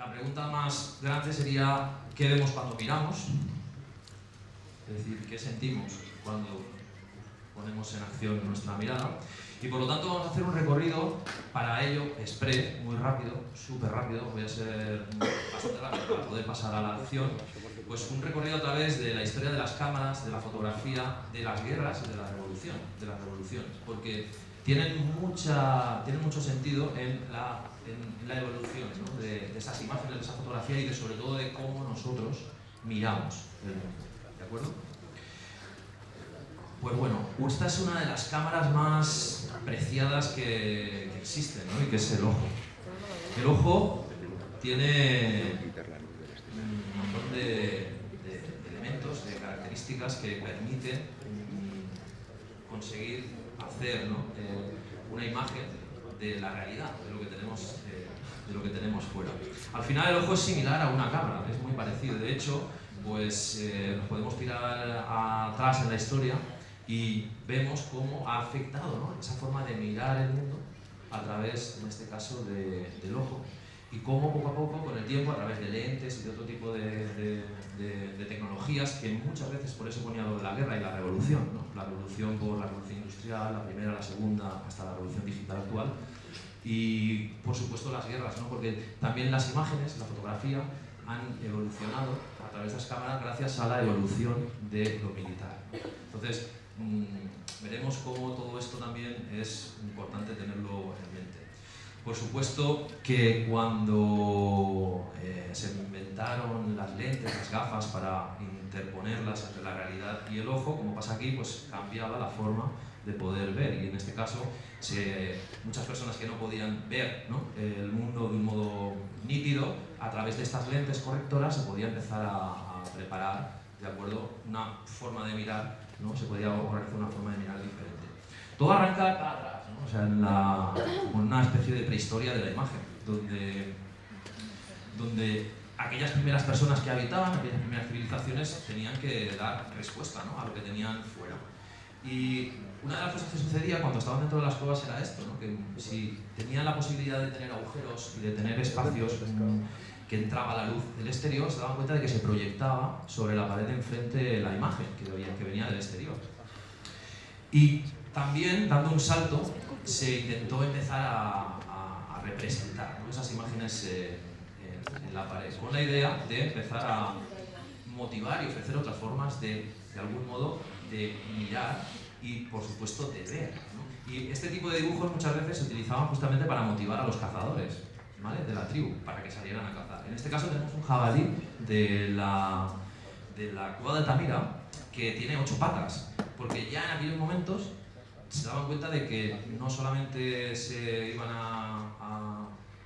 la pregunta más grande sería ¿qué vemos cuando miramos? Es decir, ¿qué sentimos cuando ponemos en acción nuestra mirada? Y por lo tanto vamos a hacer un recorrido para ello, express, muy rápido, súper rápido, voy a ser bastante rápido para poder pasar a la acción. Pues un recorrido a través de la historia de las cámaras, de la fotografía, de las guerras y de la revolución, de las revoluciones, porque tienen mucho sentido en la evolución, ¿no? de esas imágenes, de esa fotografía y sobre todo de cómo nosotros miramos el mundo. ¿De acuerdo? Pues bueno, esta es una de las cámaras más preciadas que existen, ¿no? Y que es el ojo. El ojo tiene un montón de elementos, de características que permiten conseguir hacer, ¿no? Una imagen de la realidad, de lo que tenemos fuera. Al final el ojo es similar a una cámara, es muy parecido. De hecho, pues nos podemos tirar atrás en la historia y vemos cómo ha afectado, ¿no? Esa forma de mirar el mundo a través, en este caso, del ojo, y cómo poco a poco, con el tiempo, a través de lentes y de otro tipo de tecnologías, que muchas veces por eso ponía lo de la guerra y la revolución, ¿no? La revolución por la revolución industrial, la primera, la segunda, hasta la revolución digital actual, y por supuesto las guerras, ¿no? Porque también las imágenes, la fotografía, han evolucionado a través de las cámaras gracias a la evolución de lo militar. Entonces, veremos cómo todo esto también es importante tenerlo en mente. Por supuesto que cuando se inventaron las lentes, las gafas, para interponerlas entre la realidad y el ojo, como pasa aquí, pues cambiaba la forma de poder ver, y en este caso muchas personas que no podían ver, ¿no? El mundo de un modo nítido, a través de estas lentes correctoras se podía empezar a preparar, ¿de acuerdo?, una forma de mirar, ¿no? Se podía organizar una forma de mirar diferente. Todo arranca para atrás, ¿no? O sea, en una especie de prehistoria de la imagen, donde aquellas primeras personas que habitaban, aquellas primeras civilizaciones, tenían que dar respuesta, ¿no? A lo que tenían fuera. Y una de las cosas que sucedía cuando estaban dentro de las cuevas era esto, ¿no? Que si tenían la posibilidad de tener agujeros y de tener espacios que entraba la luz del exterior, se daban cuenta de que se proyectaba sobre la pared de enfrente la imagen que venía del exterior. Y también, dando un salto, se intentó empezar a representar, ¿no? Esas imágenes en la pared, con la idea de empezar a motivar y ofrecer otras formas de algún modo, de mirar y, por supuesto, de ver, ¿no? Y este tipo de dibujos muchas veces se utilizaban justamente para motivar a los cazadores, ¿vale?, de la tribu, para que salieran a cazar. En este caso tenemos un jabalí de la cueva de Altamira que tiene 8 patas, porque ya en aquellos momentos se daban cuenta de que no solamente se iban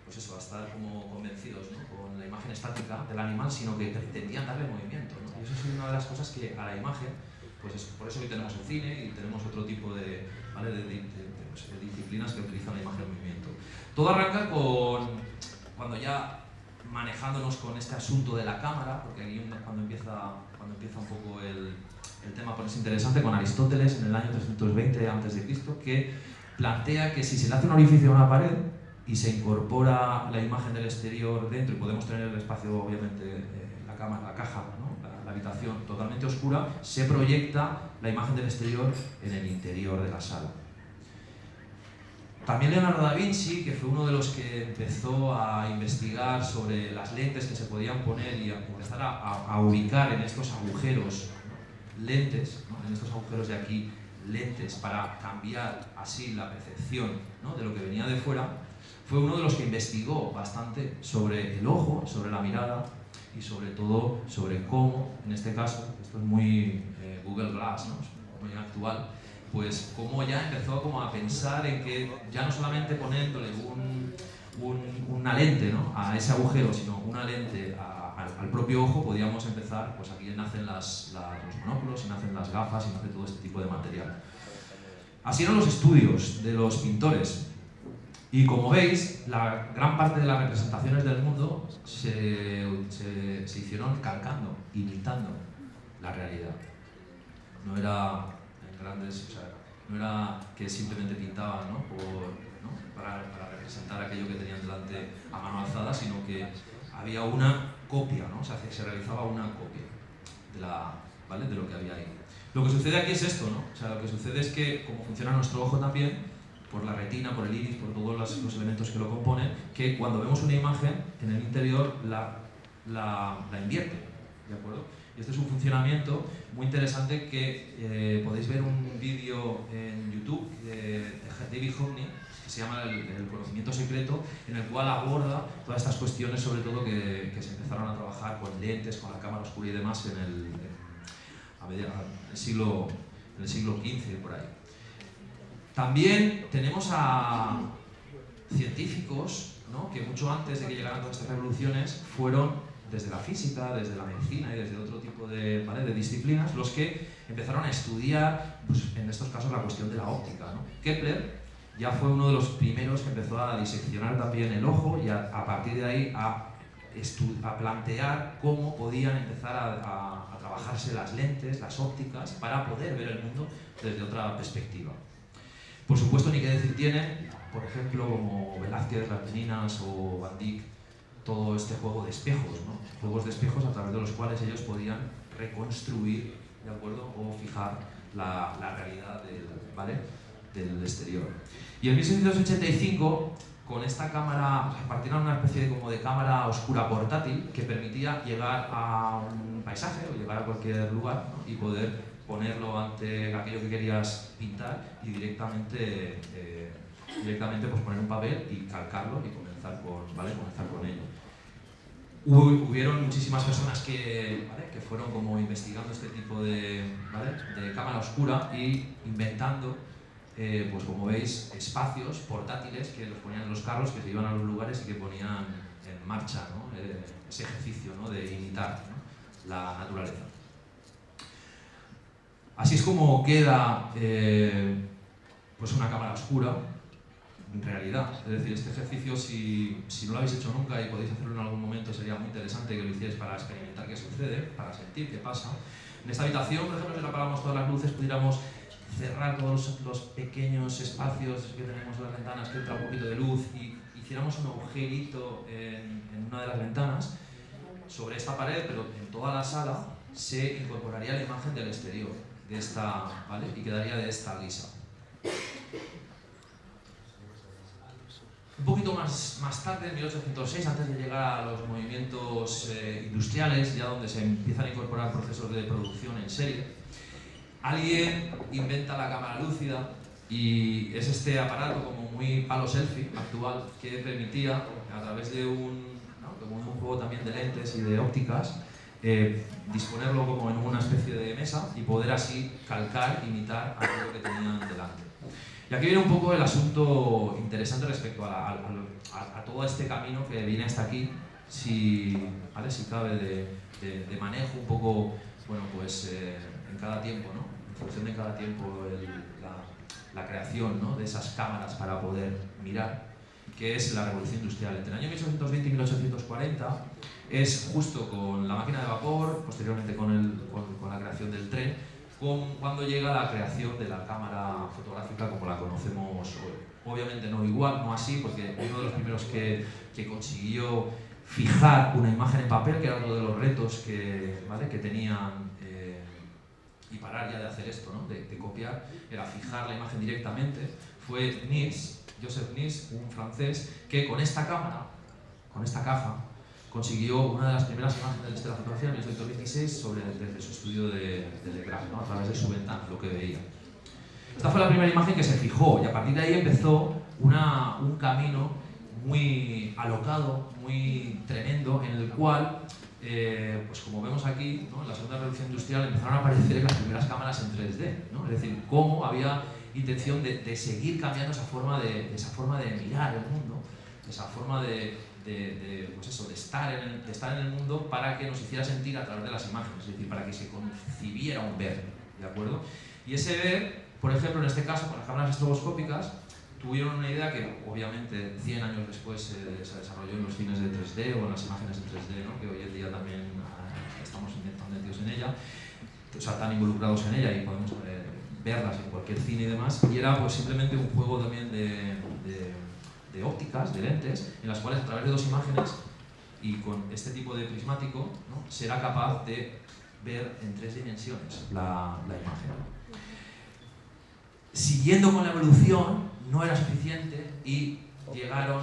pues eso, a estar como convencidos, ¿no?, con la imagen estática del animal, sino que pretendían darle movimiento, ¿no? Y eso es una de las cosas que a la imagen, pues es por eso que tenemos el cine y tenemos otro tipo de, ¿vale?, de disciplinas que utilizan la imagen en movimiento. Todo arranca cuando ya manejándonos con este asunto de la cámara, porque aquí cuando empieza un poco el tema ponerse interesante, con Aristóteles en el año 320 a.C., que plantea que si se le hace un orificio a una pared y se incorpora la imagen del exterior dentro, y podemos tener el espacio, obviamente, la caja, ¿no?, la habitación totalmente oscura, se proyecta la imagen del exterior en el interior de la sala. También Leonardo da Vinci, que fue uno de los que empezó a investigar sobre las lentes que se podían poner y a empezar a ubicar en estos agujeros, ¿no?, lentes, ¿no?, en estos agujeros de aquí, lentes, para cambiar así la percepción, ¿no?, de lo que venía de fuera, fue uno de los que investigó bastante sobre el ojo, sobre la mirada y sobre todo sobre cómo, en este caso, esto es muy Google Glass, ¿no?, muy actual, pues cómo ya empezó como a pensar en que ya no solamente poniéndole una lente, ¿no?, a ese agujero, sino una lente al propio ojo, podíamos empezar, pues aquí nacen los monóculos, y nacen las gafas, y nace todo este tipo de material. Así eran los estudios de los pintores. Y como veis, la gran parte de las representaciones del mundo se hicieron calcando, imitando la realidad. No era grandes, o sea, no era que simplemente pintaban, ¿no?, para representar aquello que tenían delante a mano alzada, sino que había una copia, ¿no? O sea, se realizaba una copia de lo que había ahí. Lo que sucede aquí es esto, ¿no? O sea, lo que sucede es que, como funciona nuestro ojo también, por la retina, por el iris, por todos los elementos que lo componen, que cuando vemos una imagen, en el interior la invierte, ¿de acuerdo? Y este es un funcionamiento muy interesante que podéis ver un vídeo en YouTube de David Hockney, que se llama el conocimiento secreto, en el cual aborda todas estas cuestiones, sobre todo que se empezaron a trabajar con lentes, con la cámara oscura y demás en el siglo XV, por ahí. También tenemos a científicos, ¿no?, que mucho antes de que llegaran todas estas revoluciones fueron desde la física, desde la medicina y desde otro tipo de disciplinas los que empezaron a estudiar, pues, en estos casos, la cuestión de la óptica, ¿no? Kepler ya fue uno de los primeros que empezó a diseccionar también el ojo y a partir de ahí a plantear cómo podían empezar a trabajarse las lentes, las ópticas, para poder ver el mundo desde otra perspectiva. Por supuesto, ni qué decir tiene, por ejemplo, como Velázquez, las Meninas o Van Dyck, todo este juego de espejos, ¿no? Juegos de espejos a través de los cuales ellos podían reconstruir, ¿de acuerdo?, o fijar la realidad del exterior. Y en 1685, con esta cámara, partieron una especie de cámara oscura portátil que permitía llegar a un paisaje o llegar a cualquier lugar, ¿no?, y poder ponerlo ante aquello que querías pintar y directamente pues poner un papel y calcarlo y comenzar con ello. Hubieron muchísimas personas que fueron como investigando este tipo de cámara oscura y inventando, pues como veis, espacios portátiles que los ponían en los carros, que se iban a los lugares y que ponían en marcha, ¿no?, ese ejercicio, ¿no?, de imitar, ¿no?, la naturaleza. Así es como queda pues una cámara oscura en realidad. Es decir, este ejercicio, si no lo habéis hecho nunca y podéis hacerlo en algún momento, sería muy interesante que lo hicierais para experimentar qué sucede, para sentir qué pasa. En esta habitación, por ejemplo, si apagamos todas las luces, pudiéramos cerrar todos los pequeños espacios que tenemos en las ventanas, que entra un poquito de luz, y hiciéramos un agujerito en una de las ventanas sobre esta pared, pero en toda la sala se incorporaría la imagen del exterior, de esta, y quedaría de esta guisa. Un poquito más tarde, en 1806, antes de llegar a los movimientos industriales, ya donde se empiezan a incorporar procesos de producción en serie, alguien inventa la cámara lúcida, y es este aparato como muy palo selfie actual que permitía, a través de un juego también de lentes y de ópticas, disponerlo como en una especie de mesa y poder así calcar, imitar aquello que tenían delante. Y aquí viene un poco el asunto interesante respecto a todo este camino que viene hasta aquí, si cabe, de manejo un poco, en cada tiempo, ¿no?, en función de cada tiempo, la creación, ¿no?, de esas cámaras para poder mirar, que es la revolución industrial. Entre el año 1820 y 1840 es justo con la máquina de vapor, posteriormente con la creación del tren, cuando llega la creación de la cámara fotográfica como la conocemos hoy. Obviamente no igual, no así, porque uno de los primeros que consiguió fijar una imagen en papel, que era uno de los retos que tenían, y parar ya de hacer esto, ¿no?, de copiar, era fijar la imagen directamente, fue Joseph Nice, un francés, que con esta cámara, con esta caja, consiguió una de las primeras imágenes de la fotografía en 1826 desde su estudio de Legrand, ¿no?, a través de su ventana, lo que veía. Esta fue la primera imagen que se fijó, y a partir de ahí empezó un camino muy alocado, muy tremendo, en el cual, pues como vemos aquí, ¿no?, en la segunda revolución industrial empezaron a aparecer las primeras cámaras en 3D, ¿no?, es decir, cómo había intención de seguir cambiando esa forma de mirar el mundo, esa forma de estar en el mundo, para que nos hiciera sentir a través de las imágenes, es decir, para que se concibiera un ver, ¿de acuerdo? Y ese ver, por ejemplo, en este caso, con las cámaras estroboscópicas, tuvieron una idea que, obviamente, 100 años después se desarrolló en los cines de 3D o en las imágenes de 3D, ¿no?, que hoy en día también estamos tan metidos en ella, o sea, tan involucrados en ella, y podemos verlas en cualquier cine y demás, y era pues simplemente un juego también de ópticas, de lentes, en las cuales a través de dos imágenes y con este tipo de prismático, ¿no?, será capaz de ver en 3 dimensiones la imagen. Siguiendo con la evolución, no era suficiente y llegaron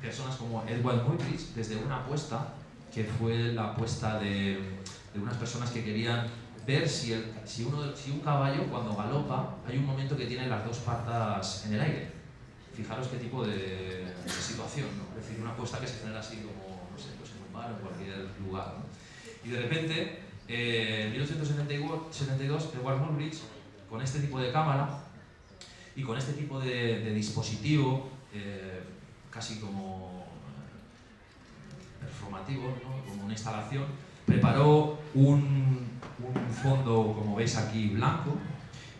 personas como Edward Muybridge desde una apuesta que fue la apuesta de unas personas que querían ver si un caballo cuando galopa hay un momento que tiene las 2 patas en el aire. Fijaros qué tipo de situación, ¿no? Es decir, una apuesta que se genera así como, no sé, pues en un bar o en cualquier lugar, ¿no? Y de repente, en 1872, Edward Muybridge, con este tipo de cámara y con este tipo de dispositivo, casi como performativo, ¿no?, como una instalación, preparó un fondo, como veis aquí, blanco,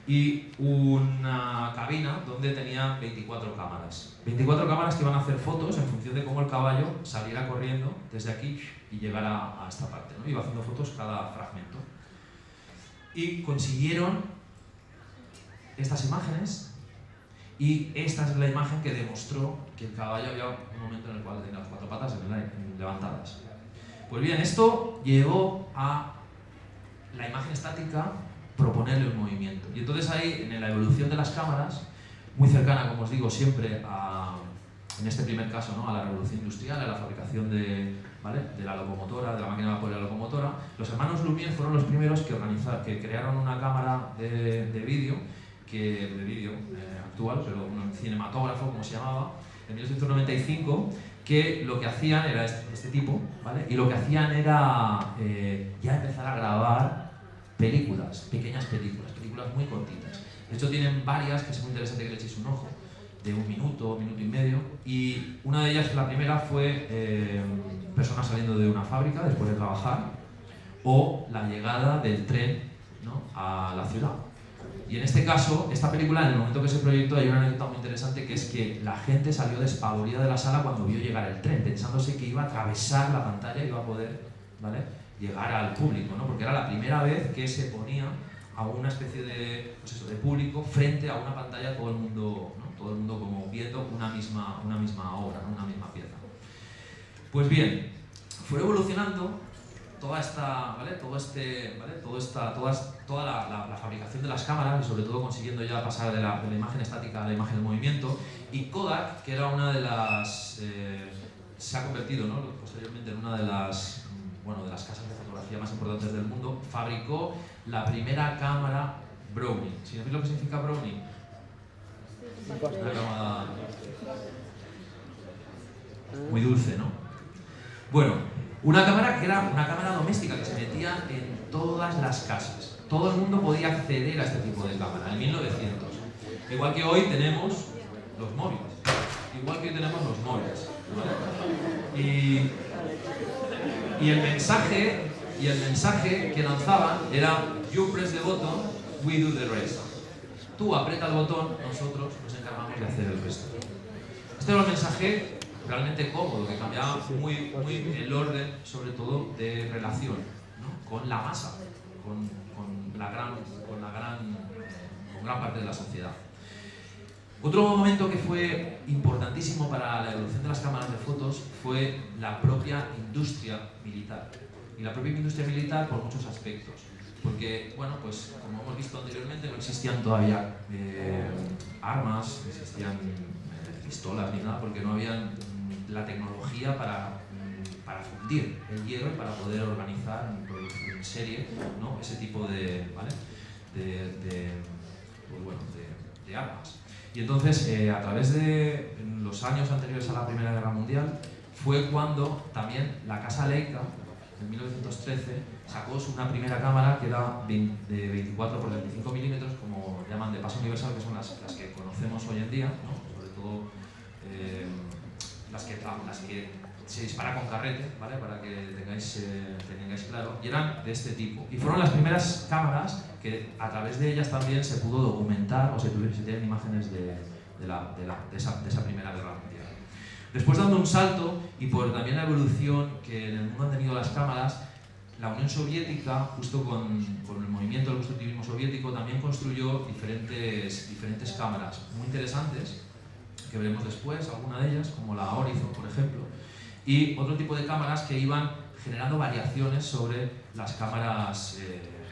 y una cabina donde tenía 24 cámaras. 24 cámaras que iban a hacer fotos en función de cómo el caballo saliera corriendo desde aquí y llegara a esta parte, ¿no? Iba haciendo fotos cada fragmento. Y consiguieron estas imágenes, y esta es la imagen que demostró que el caballo había un momento en el cual tenía las 4 patas levantadas. Pues bien, esto llevó a la imagen estática proponerle un movimiento. Y entonces ahí, en la evolución de las cámaras, muy cercana, como os digo, siempre en este primer caso, ¿no?, a la revolución industrial, a la fabricación de la locomotora, de la máquina de vapor y la locomotora, los hermanos Lumière fueron los primeros que crearon una cámara de vídeo actual, pero un cinematógrafo, como se llamaba, en 1995, que lo que hacían era este tipo, ¿vale? Y lo que hacían era ya empezar a grabar películas, pequeñas películas muy cortitas. De hecho, tienen varias que es muy interesante que le echéis un ojo, de 1 minuto, 1 minuto y medio, y una de ellas, la primera, fue personas saliendo de una fábrica después de trabajar, o la llegada del tren, ¿no?, a la ciudad. Y en este caso, esta película, en el momento que se proyectó, hay una anécdota muy interesante, que es que la gente salió despavorida de la sala cuando vio llegar el tren, pensándose que iba a atravesar la pantalla y iba a poder, ¿vale?, llegar al público, ¿no?, porque era la primera vez que se ponía a una especie de, pues eso, de público frente a una pantalla, todo el mundo, ¿no?, todo el mundo como viendo una misma obra, ¿no?, una misma pieza. Pues bien, fue evolucionando toda esta, ¿vale?, toda la fabricación de las cámaras, y sobre todo consiguiendo ya pasar de la imagen estática a la imagen de movimiento, y Kodak, que era una de las, se ha convertido, ¿no?, posteriormente en una de las casas de fotografía más importantes del mundo, fabricó la primera cámara Brownie. ¿Sabéis lo que significa Brownie? Una cámara muy dulce, ¿no? Bueno, una cámara que era una cámara doméstica que se metía en todas las casas. Todo el mundo podía acceder a este tipo de cámara en 1900. Igual que hoy tenemos los móviles. ¿Vale? Y el mensaje que lanzaban era: you press the button, we do the rest. Tú aprieta el botón, nosotros nos encargamos de hacer el resto. Este era un mensaje realmente cómodo, que cambiaba muy el orden, sobre todo de relación, ¿no?, con la masa, con gran parte de la sociedad. Otro momento que fue importantísimo para la evolución de las cámaras de fotos fue la propia industria militar. Y la propia industria militar por muchos aspectos. Porque, bueno, pues como hemos visto anteriormente, no existían todavía armas, no existían pistolas ni nada, porque no había la tecnología para fundir el hierro y para poder organizar en serie, ¿no?, ese tipo de armas. Y entonces, a través de los años anteriores a la Primera Guerra Mundial, fue cuando también la casa Leica, en 1913, sacó una primera cámara que era de 24 por 35 milímetros, como llaman, de paso universal, que son las que conocemos hoy en día, ¿no?, sobre todo las que se dispara con carrete, ¿vale?, para que tengáis claro, y eran de este tipo. Y fueron las primeras cámaras que a través de ellas también se pudo documentar, o se tienen imágenes de esa Primera Guerra Mundial. Después, dando un salto, y por también la evolución que en el mundo han tenido las cámaras, la Unión Soviética, justo con el movimiento del constructivismo soviético, también construyó diferentes cámaras muy interesantes, que veremos después, alguna de ellas, como la Horizon, por ejemplo, y otro tipo de cámaras que iban generando variaciones sobre las cámaras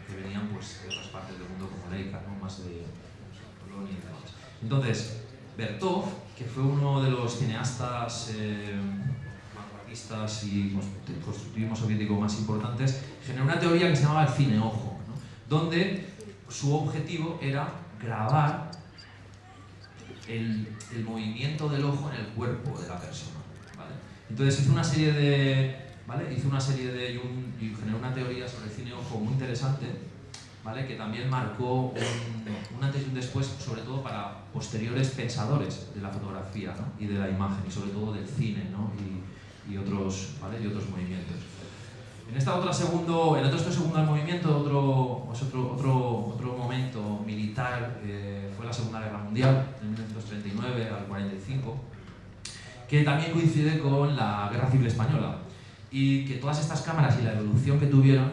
que venían pues, de otras partes del mundo como Leica, ¿no? Más de Polonia y demás. Entonces, Bertov, que fue uno de los cineastas vanguardistas y constructivismo soviético más importantes, generó una teoría que se llamaba el cine-ojo, ¿no? Donde su objetivo era grabar el movimiento del ojo en el cuerpo de la persona, ¿vale? Entonces hizo una serie de, ¿vale? Y generó una teoría sobre el cine-ojo muy interesante, ¿vale? Que también marcó un antes y un después, sobre todo para posteriores pensadores de la fotografía, ¿no? Y de la imagen, y sobre todo del cine, ¿no? y otros, ¿vale? Y otros movimientos. En este segundo movimiento, otro momento militar, fue la Segunda Guerra Mundial, de 1939 al 45, que también coincide con la Guerra Civil Española, y que todas estas cámaras y la evolución que tuvieron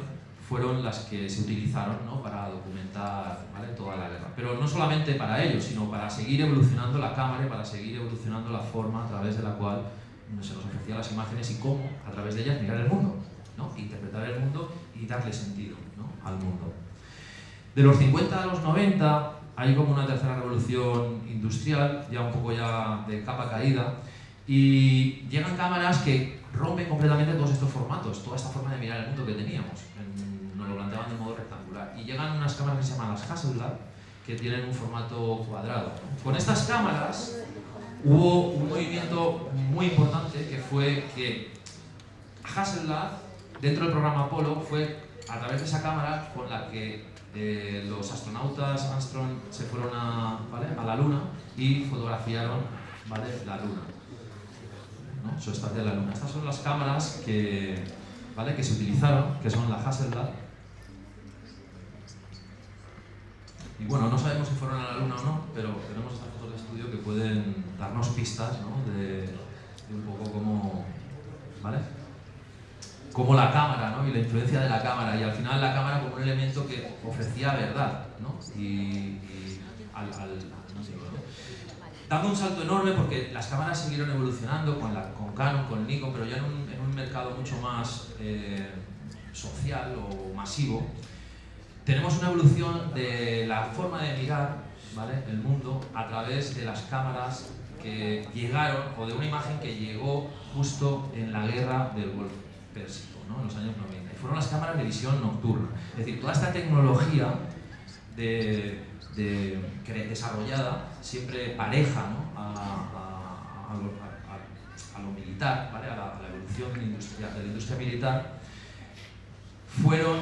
fueron las que se utilizaron, ¿no? Para documentar, ¿vale? Toda la guerra. Pero no solamente para ello, sino para seguir evolucionando la cámara y para seguir evolucionando la forma a través de la cual se nos ofrecían las imágenes y cómo, a través de ellas, mirar el mundo, ¿no? Interpretar el mundo y darle sentido, ¿no? Al mundo. De los 50 a los 90 hay como una tercera revolución industrial, ya un poco ya de capa caída, y llegan cámaras que rompen completamente todos estos formatos, toda esta forma de mirar el mundo que teníamos. Nos lo planteaban de modo rectangular. Y llegan unas cámaras que se llaman las Hasselblad, que tienen un formato cuadrado. Con estas cámaras hubo un movimiento muy importante, que fue que Hasselblad, dentro del programa Apolo, fue a través de esa cámara con la que los astronautas Armstrong se fueron ¿vale? A la Luna y fotografiaron, ¿vale? La Luna, ¿no? Su estancia en la Luna. Estas son las cámaras que, ¿vale? Que se utilizaron, que son la Hasselblad. Y bueno, no sabemos si fueron a la Luna o no, pero tenemos estas fotos de estudio que pueden darnos pistas, ¿no? de un poco cómo, ¿vale? Como la cámara, ¿no? Y la influencia de la cámara, y al final la cámara como un elemento que ofrecía verdad, ¿no? Dando un salto enorme, porque las cámaras siguieron evolucionando con Canon, con Nikon, pero ya en un mercado mucho más social o masivo. Tenemos una evolución de la forma de mirar, ¿vale? El mundo a través de las cámaras que llegaron, o de una imagen que llegó justo en la guerra del Golfo Pérsico, ¿no? En los años 90. Y fueron las cámaras de visión nocturna. Es decir, toda esta tecnología desarrollada, siempre pareja, ¿no? a lo militar, ¿vale? a la evolución de la industria militar, fueron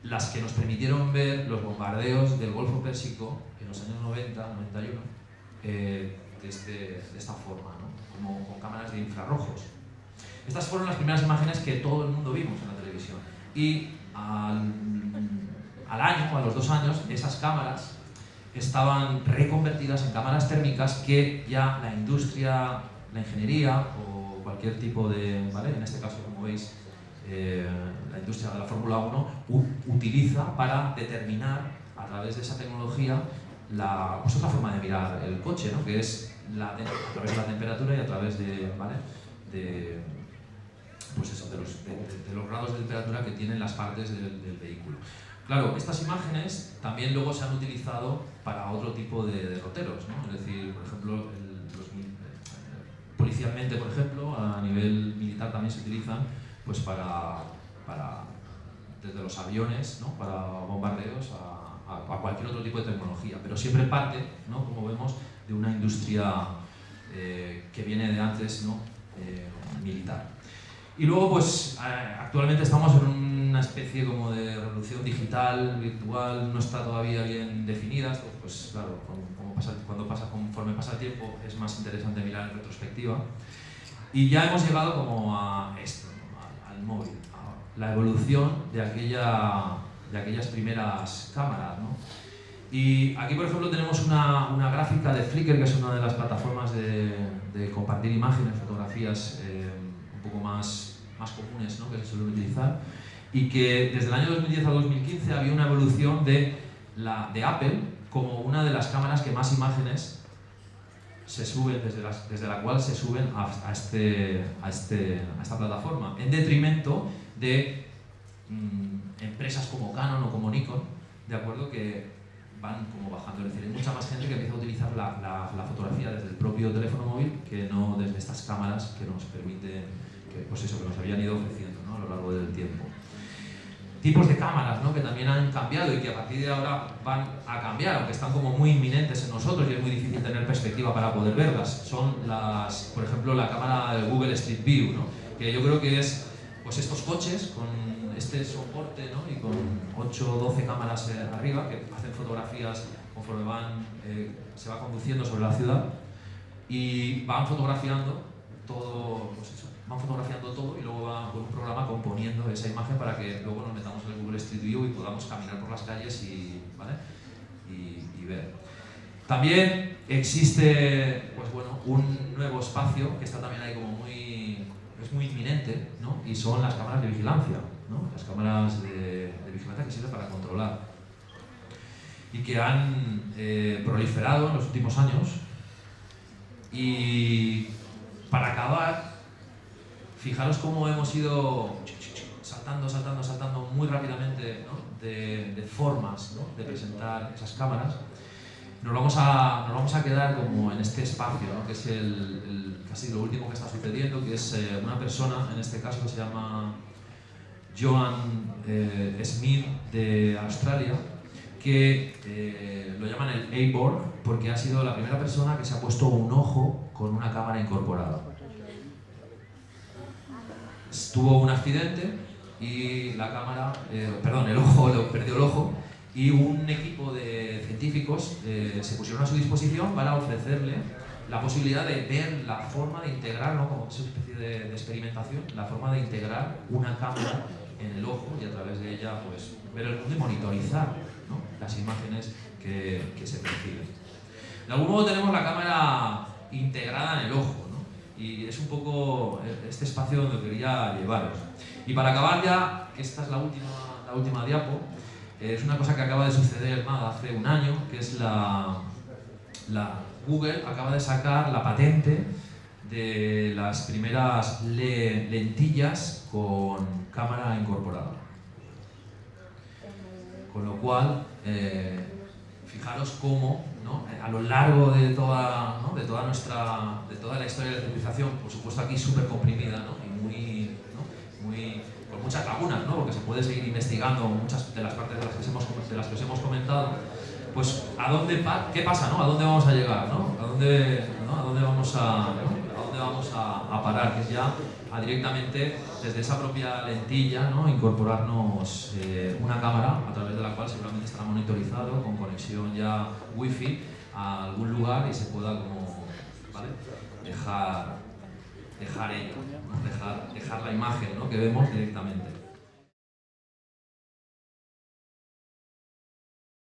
las que nos permitieron ver los bombardeos del Golfo Pérsico en los años 90, 91, de esta forma, ¿no? Como con cámaras de infrarrojos. Estas fueron las primeras imágenes que todo el mundo vimos en la televisión. Y al año, o a los 2 años, esas cámaras estaban reconvertidas en cámaras térmicas que ya la industria, la ingeniería o cualquier tipo de, ¿vale? En este caso, como veis, la industria de la Fórmula 1 utiliza para determinar a través de esa tecnología pues otra forma de mirar el coche, ¿no? Que es a través de la temperatura y a través de, ¿vale? Pues eso, de los grados de temperatura que tienen las partes del vehículo. Claro, estas imágenes también luego se han utilizado para otro tipo de derroteros, ¿no? Es decir, por ejemplo, policialmente, por ejemplo, a nivel militar también se utilizan pues desde los aviones, ¿no? Para bombardeos a cualquier otro tipo de tecnología, pero siempre parte, ¿no? Como vemos, de una industria que viene de antes, ¿no? Militar. Y luego, pues, actualmente estamos en una especie como de revolución digital, virtual, no está todavía bien definida. Esto, pues claro, conforme pasa el tiempo es más interesante mirar en retrospectiva. Y ya hemos llegado como a esto, ¿no? Al móvil, a la evolución de aquellas primeras cámaras, ¿no? Y aquí, por ejemplo, tenemos una gráfica de Flickr, que es una de las plataformas de compartir imágenes, fotografías un poco más comunes, ¿no? Que se suelen utilizar, y que desde el año 2010 a 2015 había una evolución de Apple como una de las cámaras que más imágenes se suben, desde la cual se suben a esta plataforma, en detrimento de empresas como Canon o como Nikon, de acuerdo, que van como bajando. Es decir, hay mucha más gente que empieza a utilizar la fotografía desde el propio teléfono móvil que no desde estas cámaras que nos permiten, que nos habían ido ofreciendo, ¿no?, a lo largo del tiempo. Tipos de cámaras, ¿no?, que también han cambiado y que a partir de ahora van a cambiar, aunque están como muy inminentes en nosotros y es muy difícil tener perspectiva para poder verlas. Son por ejemplo, la cámara del Google Street View, ¿no?, que yo creo que es pues estos coches con este soporte, ¿no?, y con 8 o 12 cámaras arriba que hacen fotografías conforme se va conduciendo sobre la ciudad y van fotografiando todo, pues eso, van fotografiando todo y luego van con un programa componiendo esa imagen para que luego nos metamos en el Google Street View y podamos caminar por las calles y, ¿vale?, y ver. También existe, pues bueno, un nuevo espacio que está también ahí como es muy inminente, ¿no?, y son las cámaras de vigilancia, ¿no?, las cámaras de vigilancia que sirven para controlar y que han proliferado en los últimos años. Y para acabar, fijaros cómo hemos ido saltando muy rápidamente, ¿no?, de formas, ¿no?, de presentar esas cámaras. Nos vamos a quedar como en este espacio, ¿no?, que es casi lo último que está sucediendo, que es una persona, en este caso que se llama Joan Smith de Australia, que lo llaman el A-Borg porque ha sido la primera persona que se ha puesto un ojo con una cámara incorporada. Tuvo un accidente y el ojo, perdió el ojo, y un equipo de científicos se pusieron a su disposición para ofrecerle la posibilidad de ver la forma de integrar, ¿no?, como es una especie de experimentación, la forma de integrar una cámara en el ojo y a través de ella pues ver el mundo y monitorizar, ¿no?, las imágenes que se perciben. De algún modo tenemos la cámara integrada en el ojo, ¿no?, y es un poco este espacio donde quería llevaros. Y para acabar ya, que esta es la última diapo, es una cosa que acaba de suceder hace un año, que es Google acaba de sacar la patente de las primeras lentillas con cámara incorporada. Con lo cual, fijaros cómo, ¿no?, a lo largo de toda la historia de la civilización, por supuesto aquí súper comprimida, ¿no?, y con muchas lagunas, ¿no?, porque se puede seguir investigando muchas de las partes de las que os hemos comentado, pues ¿qué pasa, ¿no?, a dónde vamos a llegar, ¿no?, a dónde vamos a parar, que es ya directamente desde esa propia lentilla, ¿no?, incorporarnos una cámara a través de la cual seguramente estará monitorizado con conexión ya wifi a algún lugar y se pueda como, ¿vale?, dejar ello, ¿no?, dejar la imagen, ¿no?, que vemos directamente.